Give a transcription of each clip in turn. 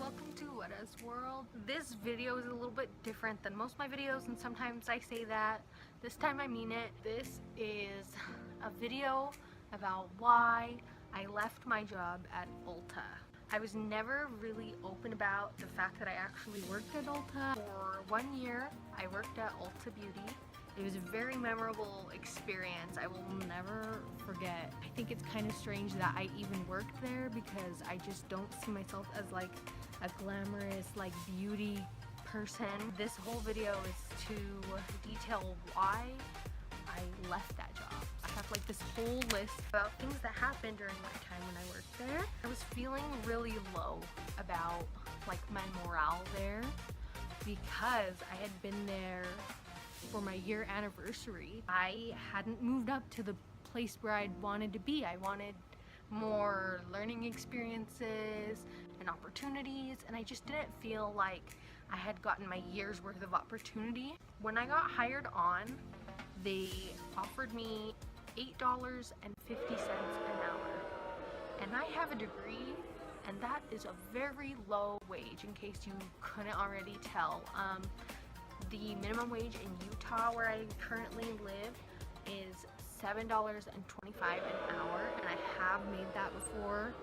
welcome to Weta's World. This video is a little bit different than most of my videos, and sometimes I say that. This time I mean it. This is a video about why I left my job at Ulta. I was never really open about the fact that I actually worked at Ulta. For 1 year, I worked at Ulta Beauty. It was a very memorable experience. I will never forget. I think it's kind of strange that I even worked there because I just don't see myself as like a glamorous like beauty person. This whole video is to detail why I left that job. I have like this whole list about things that happened during my time when I worked there. I was feeling really low about like my morale there because I had been there for my year anniversary. I hadn't moved up to the place where I'd wanted to be. I wanted more learning experiences and opportunities, and I just didn't feel like I had gotten my year's worth of opportunity. When I got hired on, they offered me $8.50 an hour, and I have a degree, and that is a very low wage, in case you couldn't already tell. The minimum wage in Utah, where I currently live, is $7.25 an hour, and I have made that before.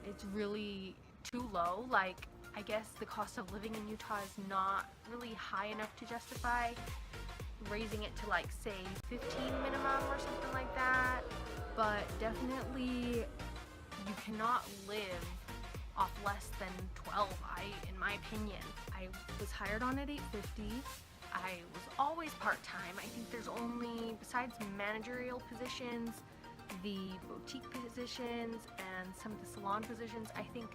It's really too low. Like, I guess the cost of living in Utah is not really high enough to justify raising it to like say 15 minimum or something like that, but definitely you cannot live off less than 12, in my opinion. I was hired on at $8.50. I was always part-time. I think there's only, besides managerial positions, the boutique positions and some of the salon positions, I think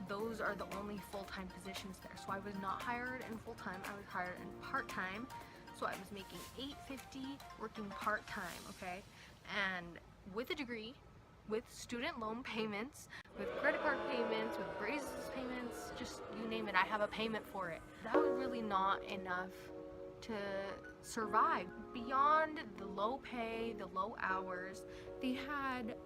those are the only full-time positions there. So I was not hired in full-time, I was hired in part-time. So I was making $8.50 working part-time, okay? And with a degree, with student loan payments, with credit card payments, with braces payments, just you name it, I have a payment for it. That was really not enough to survive. Beyond the low pay, the low hours, they had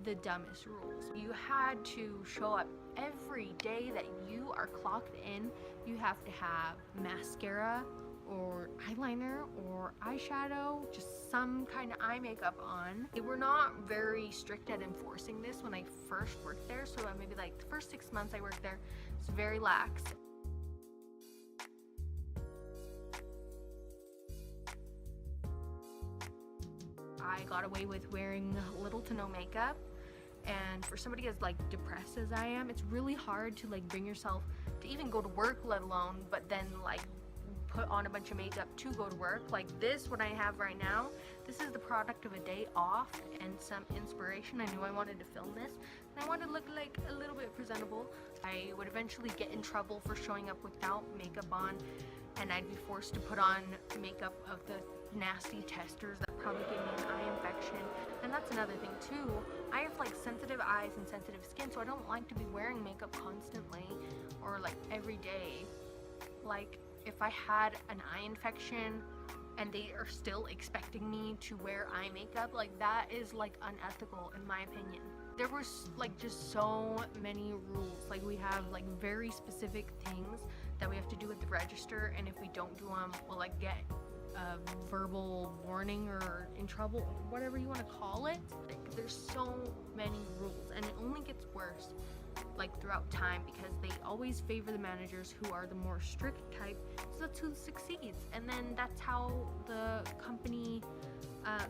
the dumbest rules. You had to show up every day that you are clocked in. You have to have mascara or eyeliner or eyeshadow, just some kind of eye makeup on. They were not very strict at enforcing this when I first worked there, so maybe like the first 6 months I worked there, it's very lax. I got away with wearing little to no makeup, and for somebody as like depressed as I am, it's really hard to like bring yourself to even go to work, let alone but then like put on a bunch of makeup to go to work. Like this, what I have right now, this is the product of a day off and some inspiration. I knew I wanted to film this, and I wanted to look like a little bit presentable. I would eventually get in trouble for showing up without makeup on, and I'd be forced to put on makeup of the nasty testers that probably gave me an eye infection. And that's another thing too. I have like sensitive eyes and sensitive skin, so I don't like to be wearing makeup constantly or like every day. Like, if I had an eye infection and they are still expecting me to wear eye makeup, like that is like unethical in my opinion. There was like just so many rules. Like we have like very specific things that we have to do at the register, and if we don't do them, we'll like get a verbal warning or in trouble, whatever you want to call it. Like, there's so many rules, and it only gets worse like throughout time because they always favor the managers who are the more strict type, so that's who succeeds, and then that's how the company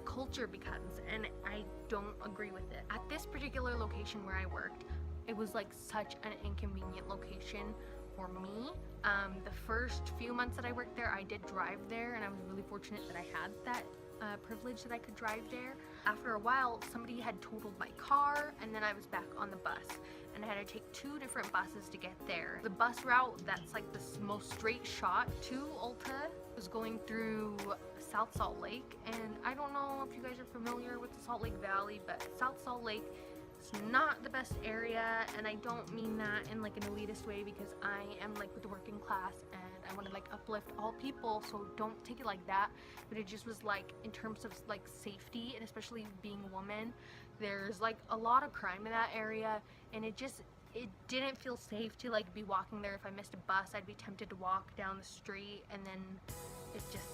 culture becomes, and I don't agree with it. At this particular location where I worked, it was like such an inconvenient location for me. The first few months that I worked there, I did drive there, and I was really fortunate that I had that privilege that I could drive there. After a while, somebody had totaled my car, and then I was back on the bus, and I had to take 2 different buses to get there. The bus route that's like the most straight shot to Ulta was going through South Salt Lake, and I don't know if you guys are familiar with the Salt Lake Valley, but South Salt Lake is not the best area, and I don't mean that in like an elitist way, because I am like with the working class and I want to like uplift all people, so don't take it like that. But it just was like, in terms of like safety, and especially being a woman, there's like a lot of crime in that area, and it it didn't feel safe to like be walking there. If I missed a bus, I'd be tempted to walk down the street, and then it just,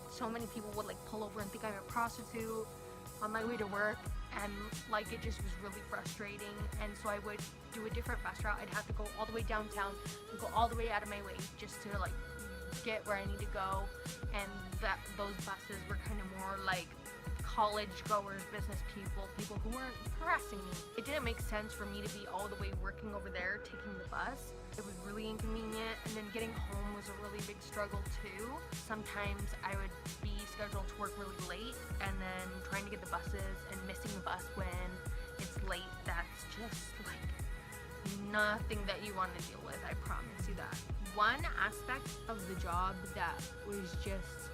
so many people would like pull over and think I'm a prostitute on my way to work, and like it just was really frustrating. And so I would do a different bus route. I'd have to go all the way downtown and go all the way out of my way just to like get where I need to go. And those buses were kind of more like college goers, business people who weren't harassing me. It didn't make sense for me to be all the way working over there taking the bus. It was really inconvenient, and then getting home was a really big struggle too. Sometimes I would be scheduled to work really late, and then trying to get the buses and missing the bus when it's late. That's just like nothing that you want to deal with, I promise you that. One aspect of the job that was just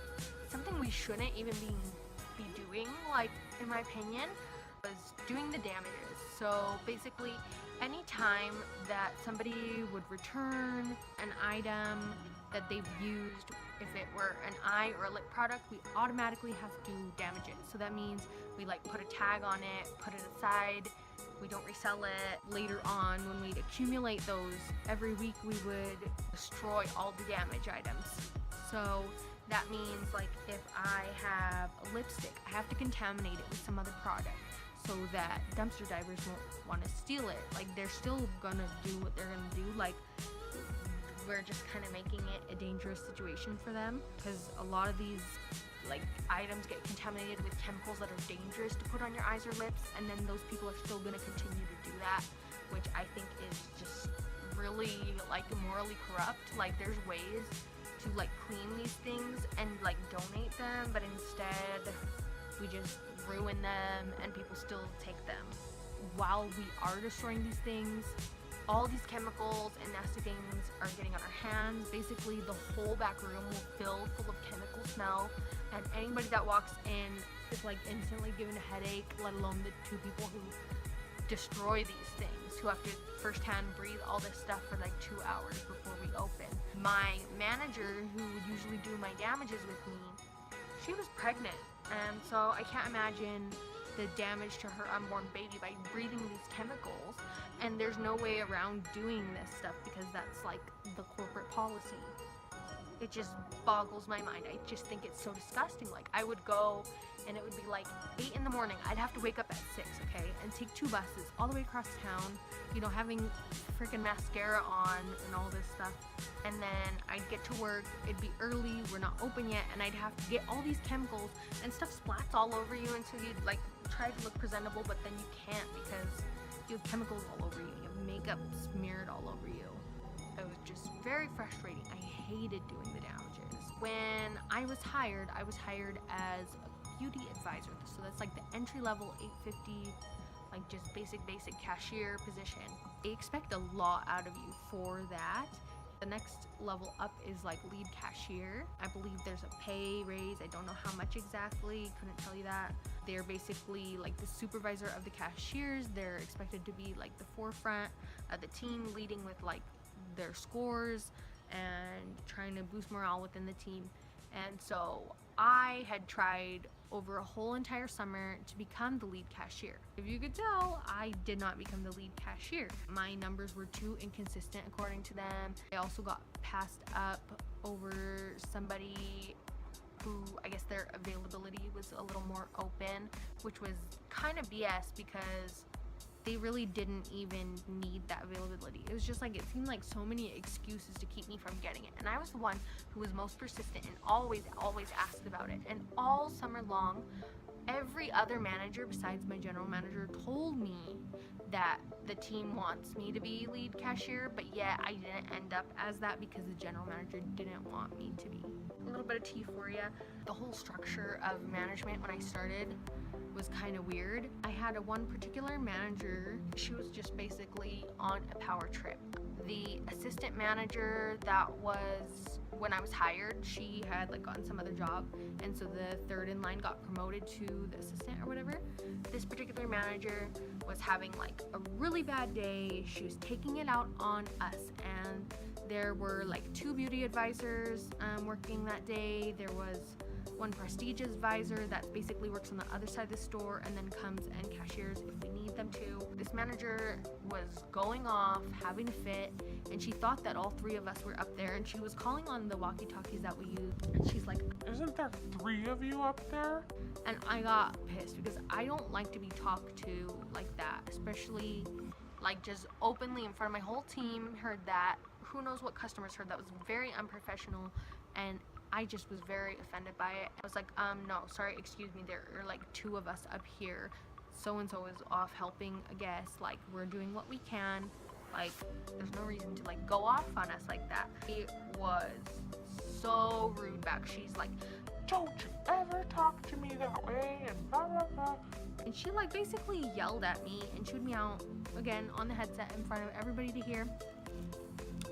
something we shouldn't even be doing, like in my opinion, was doing the damages. So basically, anytime that somebody would return an item that they've used, if it were an eye or a lip product, we automatically have to damage it. So that means we like put a tag on it, put it aside, we don't resell it. Later on, when we'd accumulate those, every week we would destroy all the damaged items. So that means like if I have a lipstick, I have to contaminate it with some other product so that dumpster divers won't want to steal it. Like they're still gonna do what they're gonna do. Like we're just kind of making it a dangerous situation for them, because a lot of these like items get contaminated with chemicals that are dangerous to put on your eyes or lips, and then those people are still gonna continue to do that, which I think is just really like morally corrupt. Like there's ways to like clean these things and like donate them, but instead we just ruin them and people still take them. While we are destroying these things, all these chemicals and nasty things are getting on our hands. Basically the whole back room will fill full of chemical smell, and anybody that walks in is like instantly given a headache, let alone the two people who destroy these things, who have to firsthand breathe all this stuff for like 2 hours before we open. My manager, who would usually do my damages with me, she was pregnant, and so I can't imagine the damage to her unborn baby by breathing these chemicals. And there's no way around doing this stuff because that's like the corporate policy. It just boggles my mind. I just think it's so disgusting. Like I would go and it would be like 8 in the morning. I'd have to wake up at 6, okay, and take 2 buses all the way across town, you know, having freaking mascara on and all this stuff. And then I'd get to work, it'd be early, we're not open yet, and I'd have to get all these chemicals, and stuff splats all over you, and so you'd like try to look presentable, but then you can't because you have chemicals all over you, you have makeup smeared all over you. It was just very frustrating. I hated doing the damages. When I was hired as a beauty advisor, so that's like the entry level $850, like just basic cashier position. They expect a lot out of you for that. The next level up is like lead cashier. I believe there's a pay raise. I don't know how much exactly, couldn't tell you that. They're basically like the supervisor of the cashiers. They're expected to be like the forefront of the team, leading with like their scores and trying to boost morale within the team. And so I had tried over a whole entire summer to become the lead cashier. If you could tell, I did not become the lead cashier. My numbers were too inconsistent according to them. I also got passed up over somebody who, I guess their availability was a little more open, which was kind of BS because they really didn't even need that availability. It was just like, it seemed like so many excuses to keep me from getting it. And I was the one who was most persistent and always asked about it. And all summer long, every other manager besides my general manager told me that the team wants me to be lead cashier, but yet I didn't end up as that because the general manager didn't want me to be. A little bit of tea for you. The whole structure of management when I started was kind of weird. I had one particular manager. She was just basically on a power trip. The assistant manager that was when I was hired, she had like gotten some other job, and so the third in line got promoted to the assistant or whatever. This particular manager was having like a really bad day. She was taking it out on us, and there were like 2 beauty advisors working that day. There was one prestige advisor that basically works on the other side of the store and then comes and cashiers if we need them to. This manager was going off, having a fit, and she thought that all three of us were up there, and she was calling on the walkie-talkies that we use, and she's like, "Isn't there 3 of you up there?" And I got pissed because I don't like to be talked to like that, especially like just openly in front of my whole team. Heard that. Who knows what customers heard? That was very unprofessional, and I just was very offended by it. I was like, no, sorry, excuse me, there are like 2 of us up here. So-and-so is off helping a guest. Like, we're doing what we can. Like, there's no reason to like go off on us like that. It was so rude back. She's like, "Don't you ever talk to me that way," and blah blah blah. and she like basically yelled at me and chewed me out again on the headset in front of everybody to hear.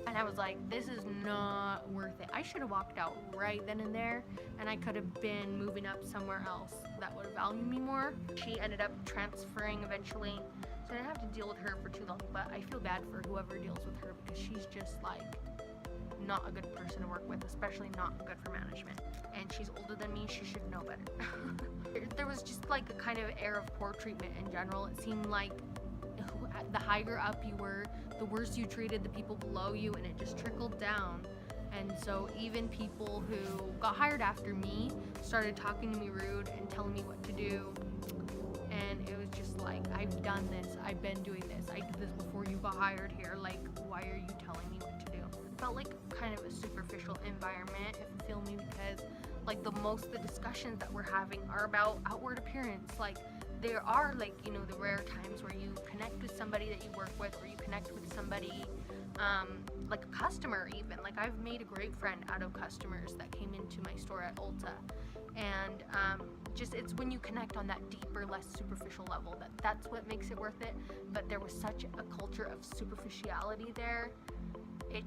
And I was like, this is not worth it. I should have walked out right then and there, and I could have been moving up somewhere else that would have valued me more. She ended up transferring eventually, so I didn't have to deal with her for too long, but I feel bad for whoever deals with her because she's just like not a good person to work with, especially not good for management. And she's older than me, she should know better. There was just like a kind of air of poor treatment in general. It seemed like the higher up you were, the worse you treated the people below you, and it just trickled down. And so even people who got hired after me started talking to me rude and telling me what to do. And it was just like, I've done this, I've been doing this, I did this before you got hired here, like, why are you telling me what to do? It felt like kind of a superficial environment, if you feel me, because like the discussions that we're having are about outward appearance. Like, there are like, you know, the rare times where you connect with somebody that you work with, or you connect with somebody like a customer even. Like, I've made a great friend out of customers that came into my store at Ulta, and just it's when you connect on that deeper, less superficial level that's what makes it worth it. But there was such a culture of superficiality there, it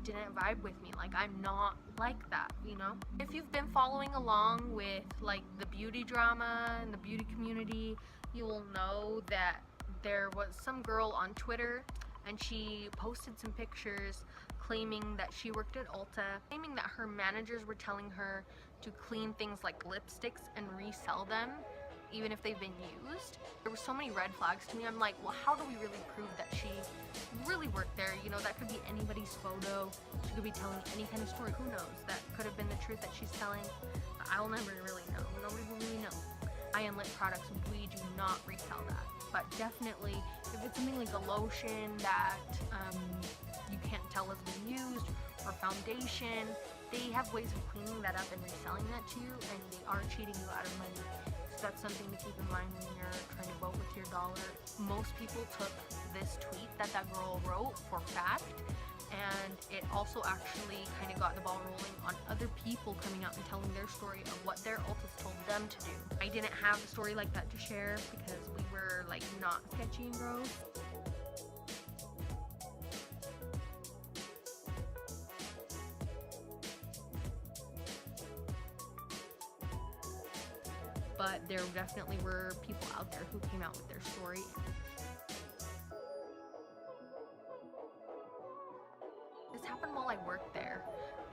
didn't vibe with me. Like, I'm not like that, you know? If you've been following along with like the beauty drama and the beauty community, you will know that there was some girl on Twitter, and she posted some pictures claiming that she worked at Ulta, claiming that her managers were telling her to clean things like lipsticks and resell them even if they've been used. There were so many red flags to me. I'm like, well, how do we really prove that she really worked there? You know, that could be anybody's photo. She could be telling any kind of story. Who knows? That could have been the truth that she's telling. I'll never really know. Nobody will really know. High-end lip products, we do not resell that. But definitely, if it's something like a lotion that you can't tell has been used, or foundation, they have ways of cleaning that up and reselling that to you, and they are cheating you out of money. That's something to keep in mind when you're trying to vote with your dollar. Most people took this tweet that girl wrote for fact, and it also actually kind of got the ball rolling on other people coming out and telling their story of what their Ultas told them to do. I didn't have a story like that to share because we were like not sketchy and gross. But there definitely were people out there who came out with their story. This happened while I worked there,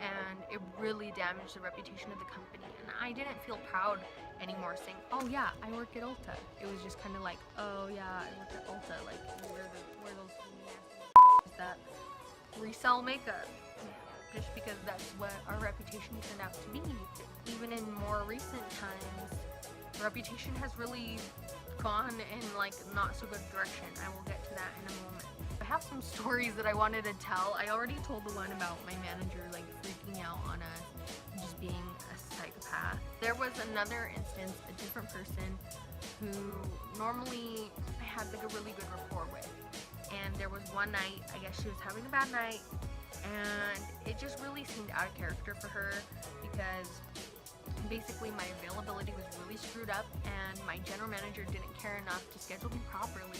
and it really damaged the reputation of the company. And I didn't feel proud anymore saying, oh yeah, I work at Ulta. It was just kind of like, oh yeah, I work at Ulta. Like, we're those that resell makeup. Just because that's what our reputation turned out to be. Even in more recent times, reputation has really gone in like not so good direction. I will get to that in a moment. I have some stories that I wanted to tell. I already told the one about my manager like freaking out on us, just being a psychopath. There was another instance, a different person who normally I had like a really good rapport with. And there was one night, I guess she was having a bad night, and it just really seemed out of character for her because basically my availability was really screwed up, and my general manager didn't care enough to schedule me properly.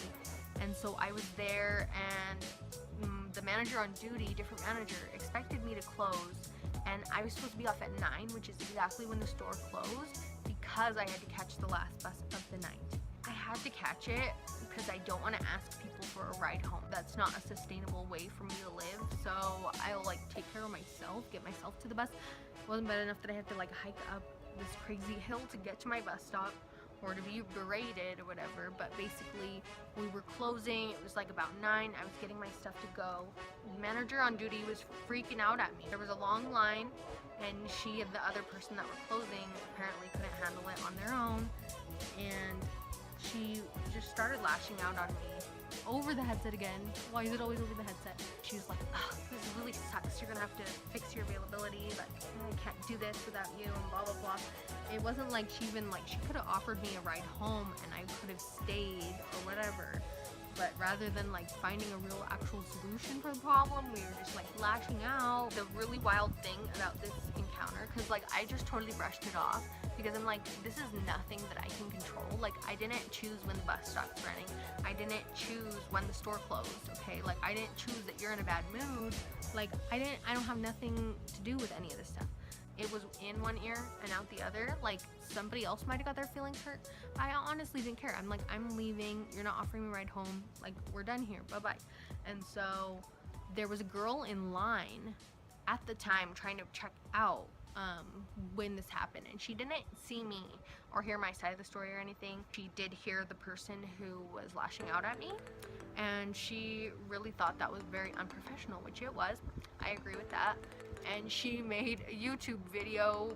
And so I was there, and the manager on duty, different manager, expected me to close, and I was supposed to be off at 9, which is exactly when the store closed, because I had to catch the last bus of the night. I had to catch it because I don't want to ask people for a ride home. That's not a sustainable way for me to live, so I'll like take care of myself, get myself to the bus. It wasn't bad enough that I had to like hike up this crazy hill to get to my bus stop or to be berated or whatever, but basically we were closing. It was like about 9. I was getting my stuff to go. The manager on duty was freaking out at me. There was a long line, and she and the other person that were closing apparently couldn't handle it on their own, and she just started lashing out on me over the headset again. Why is it always over the headset? She was like, "Ugh, this really sucks. You're gonna have to fix your availability. Like, I can't do this without you," and blah blah blah. It wasn't like she could have offered me a ride home and I could have stayed or whatever. But rather than like finding a real actual solution for the problem, we were just like lashing out. The really wild thing about this encounter, because like I just totally brushed it off because I'm like, this is nothing that I can control. Like, I didn't choose when the bus stopped running. I didn't choose when the store closed, okay? Like, I didn't choose that you're in a bad mood. Like, I don't have nothing to do with any of this stuff. It was in one ear and out the other. Like, somebody else might have got their feelings hurt. I honestly didn't care. I'm like, I'm leaving. You're not offering me a ride home. Like, we're done here. Bye-bye. And so there was a girl in line at the time trying to check out when this happened, and she didn't see me or hear my side of the story or anything. She did hear the person who was lashing out at me, and she really thought that was very unprofessional, which it was. I agree with that. And she made a YouTube video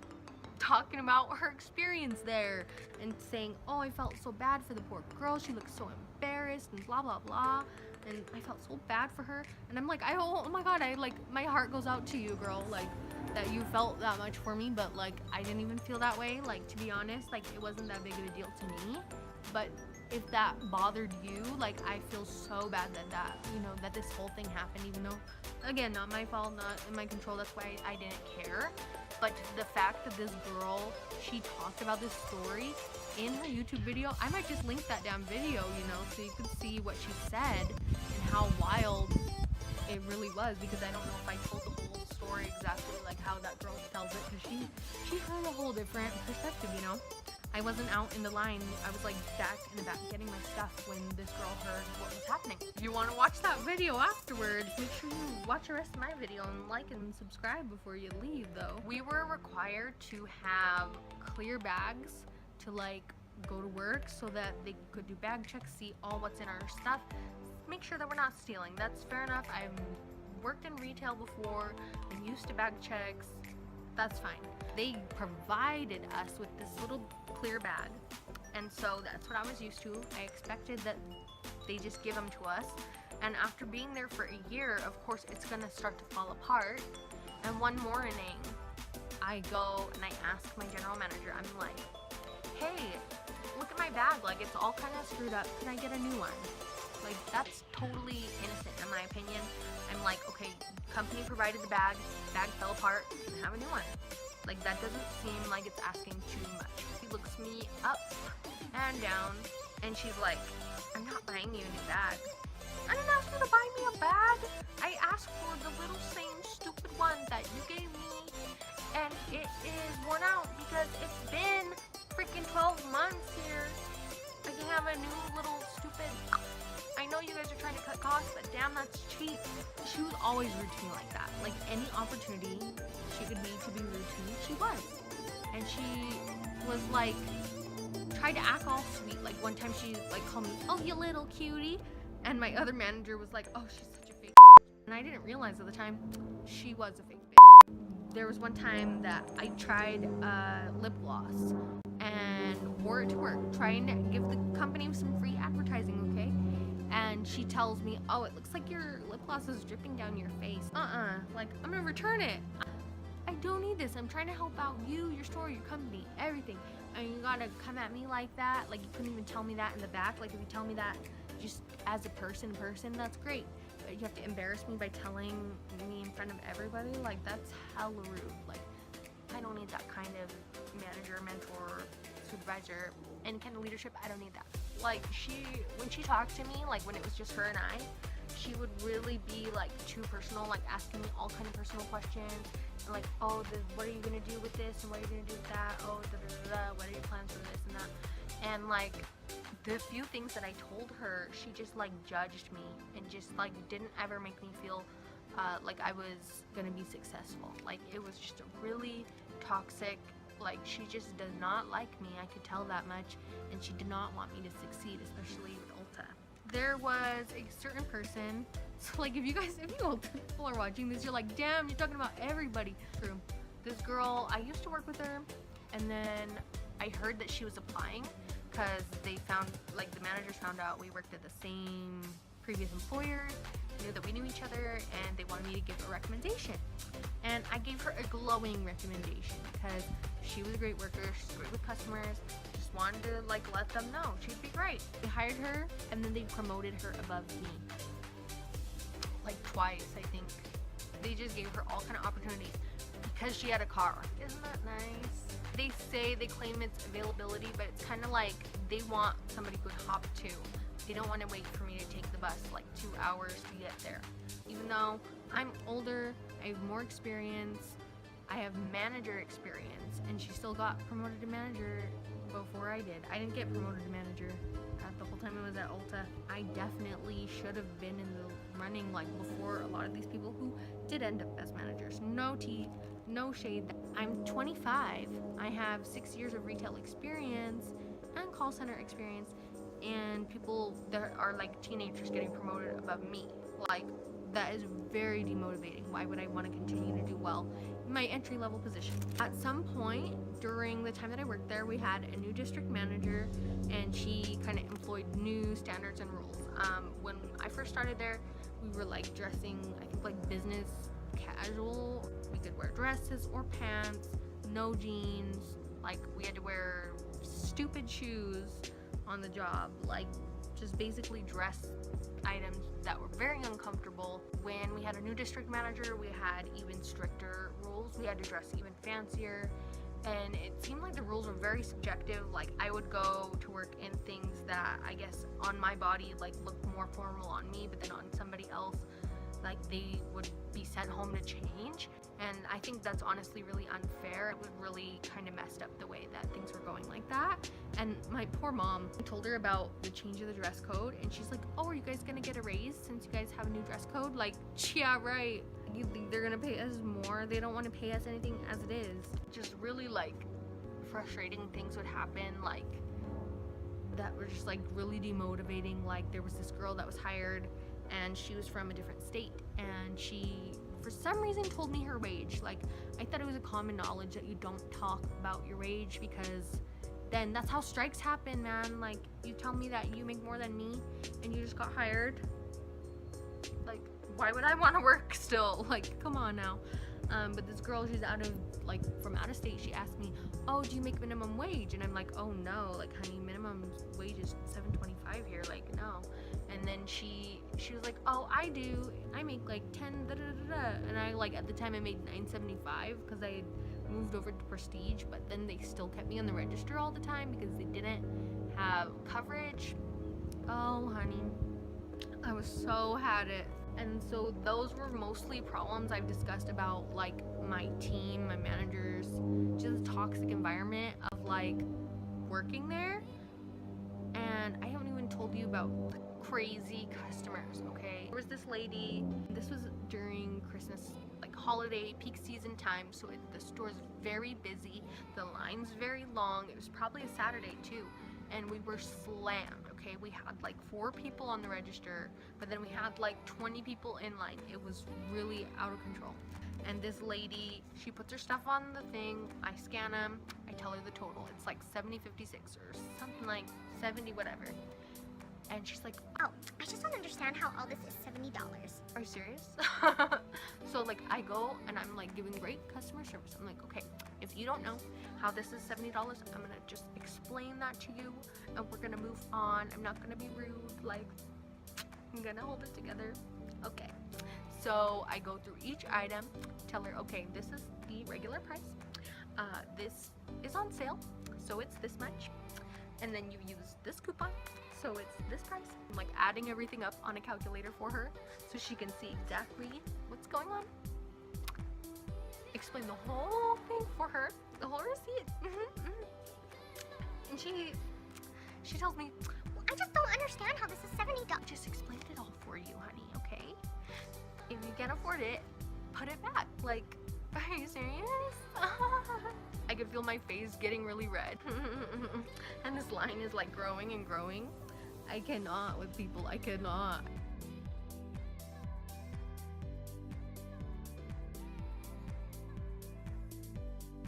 talking about her experience there and saying, "Oh, I felt so bad for the poor girl. She looked so embarrassed and blah blah blah, and I felt so bad for her." And I'm like, oh my god, my heart goes out to you, girl, like that you felt that much for me. But like, I didn't even feel that way. Like, to be honest, like, it wasn't that big of a deal to me. But if that bothered you, like, I feel so bad that that this whole thing happened, even though, again, not my fault, not in my control. That's why I didn't care. But the fact that this girl, she talked about this story in her YouTube video, I might just link that damn video, so you could see what she said and how wild it really was, because I don't know if I told the whole story exactly like how that girl tells it, because she heard a whole different perspective. I wasn't out in the line. I was like back in the back getting my stuff when this girl heard what was happening. If you want to watch that video afterwards, make sure you watch the rest of my video and like and subscribe before you leave, though. We were required to have clear bags to like go to work so that they could do bag checks, see all what's in our stuff, make sure that we're not stealing. That's fair enough. I've worked in retail before, I'm used to bag checks. That's fine. They provided us with this little clear bag, and so that's what I was used to. I expected that they just give them to us, and after being there for a year, of course it's gonna start to fall apart. And one morning I go and I ask my general manager, I'm like, "Hey, look at my bag, like it's all kind of screwed up, can I get a new one?" Like, that's totally innocent in my opinion. I'm like, okay, company provided the bag fell apart, you can have a new one. Like, that doesn't seem like it's asking too much. She looks me up and down, and she's like, "I'm not buying you a new bag." I didn't ask you to buy me a bag. I asked for the little same stupid one that you gave me, and it is worn out because it's been freaking 12 months here. I can have a new little stupid... I know you guys are trying to cut costs, but damn, that's cheap. She was always rude to me like that. Like, any opportunity she could be to be rude to me, she was. And she was like, tried to act all sweet. Like, one time she like called me, "Oh, you little cutie," and my other manager was like, "Oh, she's such a fake bitch." And I didn't realize at the time she was a fake bitch. There was one time that I tried lip gloss and wore it to work, trying to give the company some free advertising, okay? And she tells me, "Oh, it looks like your lip gloss is dripping down your face." Like, I'm gonna return it. I don't need this. I'm trying to help out you, your store, your company, everything. And you gotta come at me like that? Like, you couldn't even tell me that in the back? Like, if you tell me that just as a person, that's great. But you have to embarrass me by telling me in front of everybody? Like, that's hella rude. Like, I don't need that kind of manager, mentor, supervisor, any kind of leadership. I don't need that. Like, when she talked to me, like when it was just her and I, she would really be like too personal, like asking me all kind of personal questions, and like, "Oh, what are you gonna do with this, and what are you gonna do with that? Oh, what are your plans for this and that?" And like, the few things that I told her, she just like judged me and just like didn't ever make me feel like I was gonna be successful. Like, it was just a really toxic Like, she just does not like me, I could tell that much, and she did not want me to succeed, especially with Ulta. There was a certain person, so like if you Ulta people are watching this, you're like, damn, you're talking about everybody. This girl, I used to work with her, and then I heard that she was applying because they found, like, the managers found out we worked at the same previous employer, knew that we knew each other, and they wanted me to give a recommendation. And I gave her a glowing recommendation because she was a great worker, she's great with customers, just wanted to like let them know she'd be great. They hired her and then they promoted her above me. Like twice, I think. They just gave her all kind of opportunities because she had a car. Isn't that nice? They claim it's availability, but it's kind of like they want somebody who could hop to. They don't want to wait for me to take the bus like 2 hours to get there. Even though I'm older, I have more experience, I have manager experience, and she still got promoted to manager before I did. I didn't get promoted to manager the whole time I was at Ulta. I definitely should have been in the running like before a lot of these people who did end up as managers. No tea, no shade. I'm 25. I have 6 years of retail experience and call center experience, and people that are like teenagers getting promoted above me. Like, that is very demotivating. Why would I want to continue to do well in my entry-level position? At some point during the time that I worked there, we had a new district manager, and she kind of employed new standards and rules. When I first started there, we were like dressing, I think, like business casual. We could wear dresses or pants, no jeans. Like, we had to wear stupid shoes on the job, like just basically dress items that were very uncomfortable. When we had a new district manager, we had even stricter rules. We had to dress even fancier, and it seemed like the rules were very subjective. Like, I would go to work in things that I guess on my body like looked more formal on me, but then on somebody else like they would be sent home to change. And I think that's honestly really unfair. It would really kind of messed up the way that things were going like that. And my poor mom, I told her about the change of the dress code, and she's like, oh, are you guys gonna get a raise since you guys have a new dress code? Like, yeah, right. You think they're gonna pay us more? They don't want to pay us anything as it is. Just really like frustrating things would happen, like that were just like really demotivating. Like, there was this girl that was hired, and she was from a different state, and she for some reason told me her wage. Like, I thought it was a common knowledge that you don't talk about your wage, because then that's how strikes happen, man. Like, you tell me that you make more than me and you just got hired. Like, why would I want to work still? Like, come on now. But this girl, she's from out of state. She asked me, oh, do you make minimum wage? And I'm like, oh no, like, honey, minimum wage is $7.25 here, like, no. And then she was like, oh, I do, I make like 10 da da da da. And I, like, at the time I made $9.75 because I had moved over to Prestige, but then they still kept me on the register all the time because they didn't have coverage. Oh honey, I was so had it. And so those were mostly problems I've discussed about, like, my team, my managers, just the toxic environment of like working there. And I haven't even told you about the crazy customers, okay? There was this lady, this was during Christmas, like holiday peak season time, so the store's very busy, the line's very long. It was probably a Saturday too, and we were slammed, okay? We had like 4 people on the register, but then we had like 20 people in line. It was really out of control. And this lady, she puts her stuff on the thing, I scan them, I tell her the total. It's like $70.56 or something, like 70 whatever. And she's like, oh, I just don't understand how all this is $70. Are you serious? So like, I go and I'm like giving great customer service. I'm like, okay, if you don't know how this is $70, I'm gonna just explain that to you, and we're gonna move on. I'm not gonna be rude, like, I'm gonna hold it together. Okay, so I go through each item, tell her, okay, this is the regular price, this is on sale, so it's this much, and then you use this coupon, so it's this price. I'm like adding everything up on a calculator for her so she can see exactly what's going on. Explain the whole thing for her, the whole receipt. And she tells me, well, I just don't understand how this is $70. Just explained it all for you, honey, okay? If you can't afford it, put it back. Like, Are you serious? I could feel my face getting really red. And this line is like growing and growing. I cannot with people, I cannot.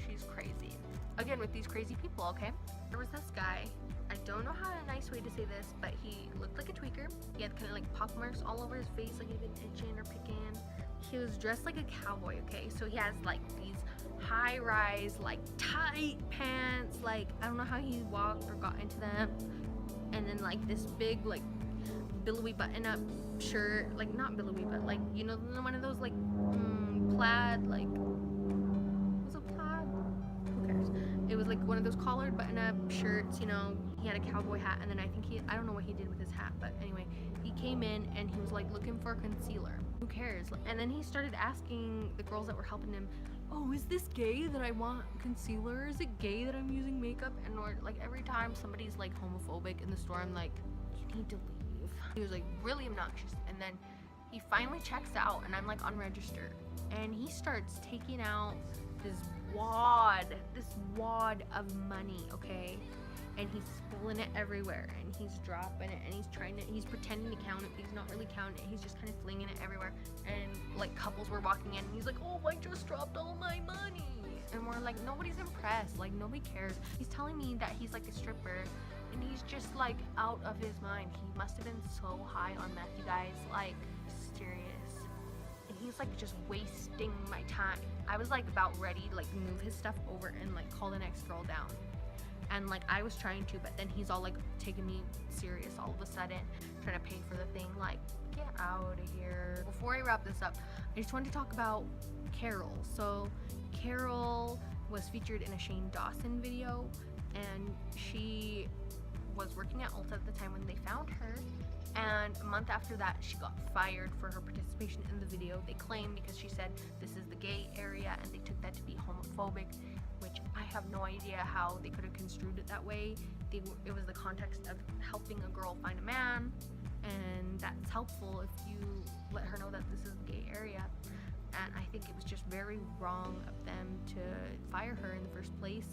She's crazy. Again, with these crazy people, okay? There was this guy, I don't know how a nice way to say this, but he looked like a tweaker. He had kind of like pock marks all over his face, like he'd been itching or picking. He was dressed like a cowboy, okay? So he has like these high-rise, like tight pants, like I don't know how he walked or got into them. And then like this big like billowy button-up shirt, like not billowy, but like, you know, one of those like plaid, like, was it plaid? Who cares? It was like one of those collared button-up shirts, you know. He had a cowboy hat, and then I don't know what he did with his hat, but anyway, he came in and he was like looking for concealer. Who cares? And then he started asking the girls that were helping him, oh, is this gay that I want concealer? Is it gay that I'm using makeup? And or like every time somebody's like homophobic in the store, I'm like, you need to leave. He was like really obnoxious. And then he finally checks out, and I'm like on register, and he starts taking out this wad of money, okay? And he's spilling it everywhere, and he's dropping it, and he's pretending to count it, but he's not really counting it. He's just kind of flinging it everywhere. And like couples were walking in, and he's like, oh, I just dropped all my money. And we're like, nobody's impressed, like nobody cares. He's telling me that he's like a stripper, and he's just like out of his mind. He must have been so high on meth, you guys, like serious. And he's like just wasting my time. I was like about ready to like move his stuff over and like call the next girl down. And like I was trying to, but then he's all like taking me serious all of a sudden, trying to pay for the thing. Like, get out of here. Before I wrap this up, I just wanted to talk about Carol. So Carol was featured in a Shane Dawson video, and she was working at Ulta at the time when they found her. And a month after that, she got fired for her participation in the video. They claim because she said this is the gay area, and they took that to be homophobic, which I have no idea how they could have construed it that way. It was the context of helping a girl find a man, and that's helpful if you let her know that this is the gay area. And I think it was just very wrong of them to fire her in the first place.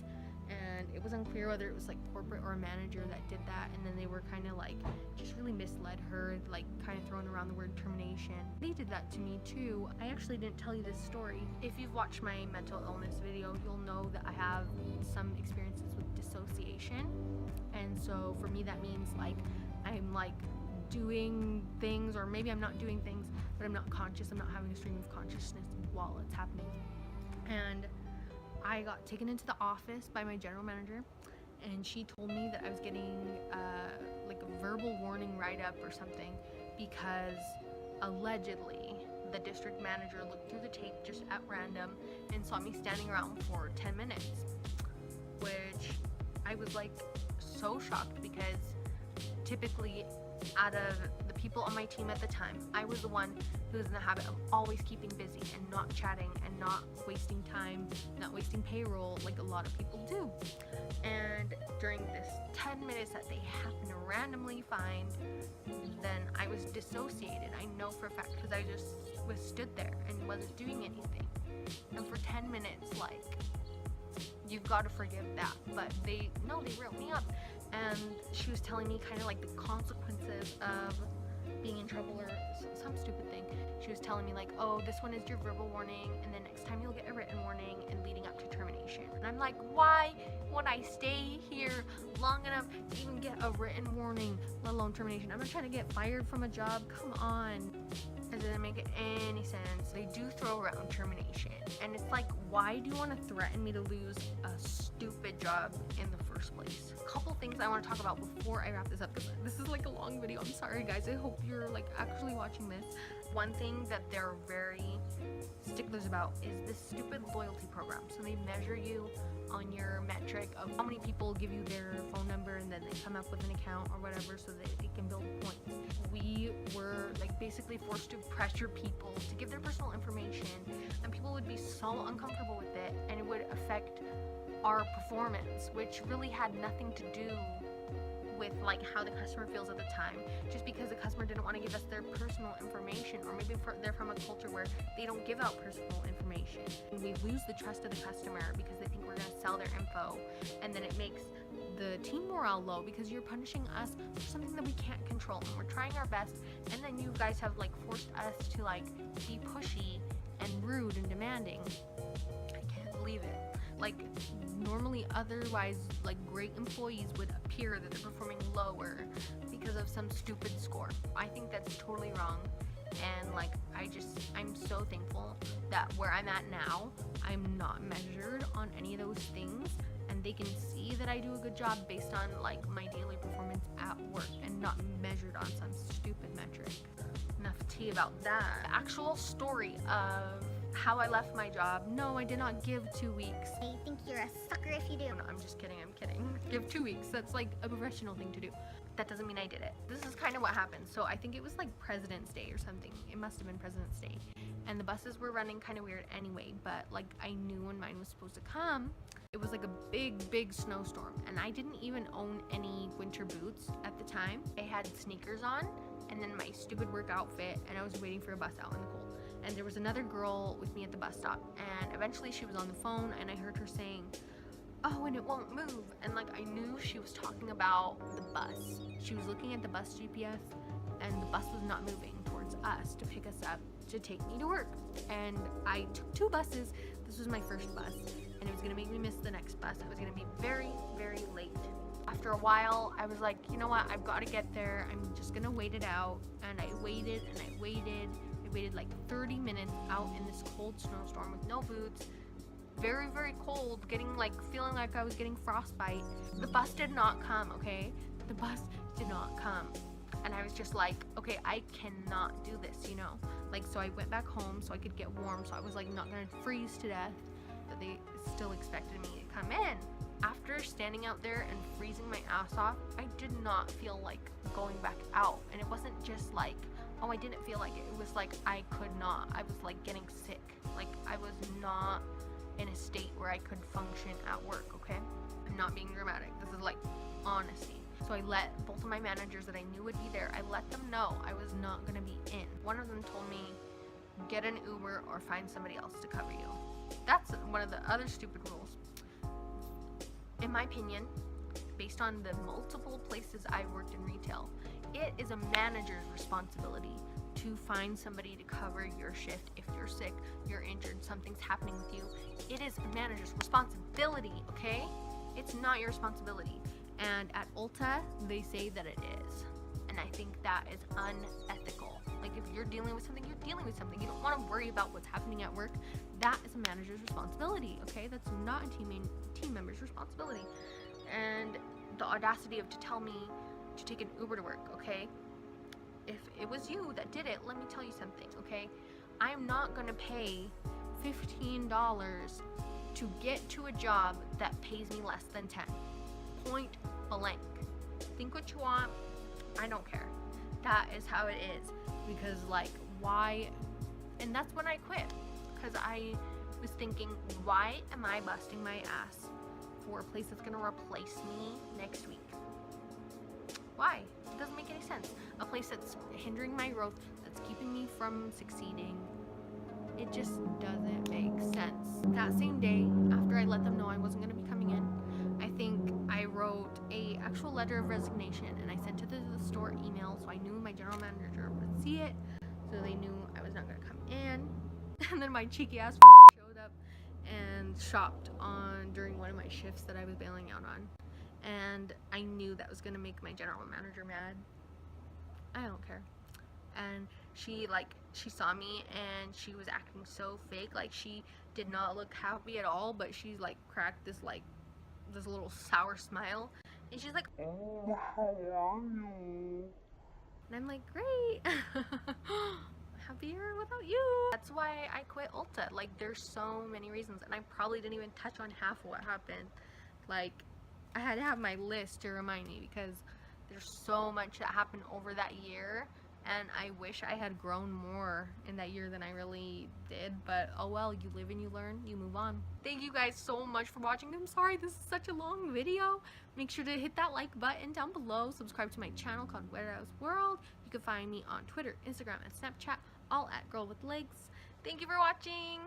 And it was unclear whether it was like corporate or a manager that did that, and then they were kind of like just really misled her, like kind of throwing around the word termination. They did that to me too. I actually didn't tell you this story. If you've watched my mental illness video, you'll know that I have some experiences with dissociation. And so for me that means like I'm like doing things, or maybe I'm not doing things, but I'm not conscious. I'm not having a stream of consciousness while it's happening. And I got taken into the office by my general manager, and she told me that I was getting like a verbal warning write-up or something because allegedly the district manager looked through the tape just at random and saw me standing around for 10 minutes, which I was like so shocked because typically out of the people on my team at the time, I was the one who was in the habit of always keeping busy and not chatting and not wasting time, not wasting payroll like a lot of people do. And during this 10 minutes that they happened to randomly find, then I was dissociated. I know for a fact because I just was stood there and wasn't doing anything. And for 10 minutes, like, you've got to forgive that. But they wrote me up. And she was telling me kind of like the consequences of being in trouble or some stupid thing. She was telling me like, oh, this one is your verbal warning, and then next time you'll get a written warning, and leading up to termination. And I'm like, why would I stay here long enough to even get a written warning, let alone termination? I'm not trying to get fired from a job. Come on. It doesn't make any sense. They do throw around termination, and it's like, why do you want to threaten me to lose a stupid job in the first place? A couple things I want to talk about before I wrap this up, because this is like a long video. I'm sorry guys, I hope you're like actually watching this. One thing that they're very sticklers about is this stupid loyalty program. So they measure you on your metric of how many people give you their phone number, and then they come up with an account or whatever so that they can build points. We were like basically forced to pressure people to give their personal information, and people would be so uncomfortable with it, and it would affect our performance, which really had nothing to do with like how the customer feels at the time, just because the customer didn't want to give us their personal information, or maybe they're from a culture where they don't give out personal information. And we lose the trust of the customer because they think we're going to sell their info, and then it makes the team morale low because you're punishing us for something that we can't control, and we're trying our best, and then you guys have like forced us to like be pushy and rude and demanding. I can't believe it. Like, normally otherwise like great employees would appear that they're performing lower because of some stupid score. I think that's totally wrong, and like I'm so thankful that where I'm at now, I'm not measured on any of those things, and they can see that I do a good job based on like my daily performance at work and not measured on some stupid metric. Enough tea about that. The actual story of how I left my job. No, I did not give 2 weeks. I think you're a sucker if you do. No, I'm just kidding, I'm kidding. Give 2 weeks, that's like a professional thing to do. That doesn't mean I did it. This is kind of what happened. So I think it was like President's Day or something. It must have been President's Day. And the buses were running kind of weird anyway, but like I knew when mine was supposed to come. It was like a big snowstorm, and I didn't even own any winter boots at the time. I had sneakers on and then my stupid work outfit, and I was waiting for a bus out in the cold. And there was another girl with me at the bus stop, and eventually she was on the phone, and I heard her saying, "Oh, and it won't move." And like I knew she was talking about the bus. She was looking at the bus GPS, and the bus was not moving towards us to pick us up to take me to work. And I took 2 buses. This was my first bus, and it was gonna make me miss the next bus. I was gonna be very late. After a while, I was like, you know what, I've got to get there. I'm just gonna wait it out. And I waited and I waited. I waited like 30 minutes out in this cold snowstorm with no boots. Very cold, feeling like I was getting frostbite. The bus did not come, okay? The bus did not come. And I was just like, okay, I cannot do this, you know? Like, so I went back home so I could get warm, so I was like not gonna freeze to death, but they still expected me to come in. After standing out there and freezing my ass off, I did not feel like going back out. And it wasn't just like, oh, I didn't feel like it. It was like I could not. I was like getting sick. Like I was not in a state where I could function at work, okay? I'm not being dramatic. This is like honesty. So I let both of my managers that I knew would be there, I let them know I was not gonna be in. One of them told me, get an Uber or find somebody else to cover you. That's one of the other stupid rules. In my opinion, based on the multiple places I've worked in retail, it is a manager's responsibility to find somebody to cover your shift. If you're sick, you're injured, something's happening with you, it is a manager's responsibility, okay? It's not your responsibility. And at Ulta, they say that it is. And I think that is unethical. Like, if you're dealing with something, you're dealing with something. You don't want to worry about what's happening at work. That is a manager's responsibility, okay? That's not a team member's responsibility. And the audacity to tell me to take an Uber to work, okay? If it was you that did it, let me tell you something, okay? I'm not gonna pay $15 to get to a job that pays me less than 10. Point blank. Think what you want. I don't care. That is how it is. Because like, why? And that's when I quit. Because I was thinking, why am I busting my ass for a place that's gonna replace me next week? Why? It doesn't make any sense. A place that's hindering my growth, that's keeping me from succeeding. It just doesn't make sense. That same day, after I let them know I wasn't gonna be coming in, I think I wrote a actual letter of resignation, and I sent it to the store email so I knew my general manager would see it, so they knew I was not gonna come in. And then my cheeky ass showed up and shopped during one of my shifts that I was bailing out on. And I knew that was gonna make my general manager mad. I don't care. And she saw me and she was acting so fake. Like, she did not look happy at all, but she's like cracked this little sour smile, and she's like, Oh, how are you? and I'm like, great. Happier without you. That's why I quit Ulta. Like, there's so many reasons, and I probably didn't even touch on half of what happened. Like, I had to have my list to remind me, because there's so much that happened over that year and I wish I had grown more in that year than I really did, but oh well, you live and you learn, you move on. Thank you guys so much for watching. I'm sorry this is such a long video. Make sure to hit that like button down below, subscribe to my channel called Whereas World. You can find me on Twitter, Instagram, and Snapchat, all at Girl with Legs. Thank you for watching.